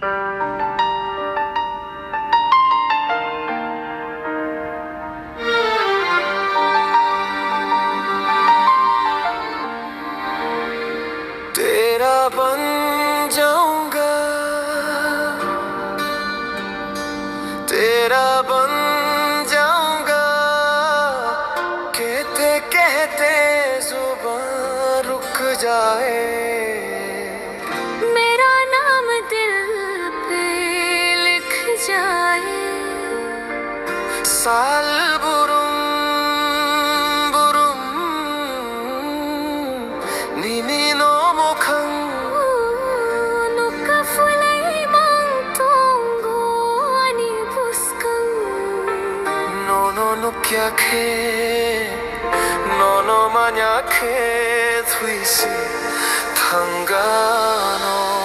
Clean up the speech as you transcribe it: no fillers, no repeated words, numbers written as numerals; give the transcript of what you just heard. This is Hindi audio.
तेरा बन जाऊंगा, तेरा बन जाऊंगा, कहते कहते जुबान रुक जाए। मेरा नाम दिल पे लिख जाए। साल बुरुम बुरुम 니니 너목한 Nunca falei mantongo ani buscam. 너너 눕약해 너너 만약해 트위시 탄가노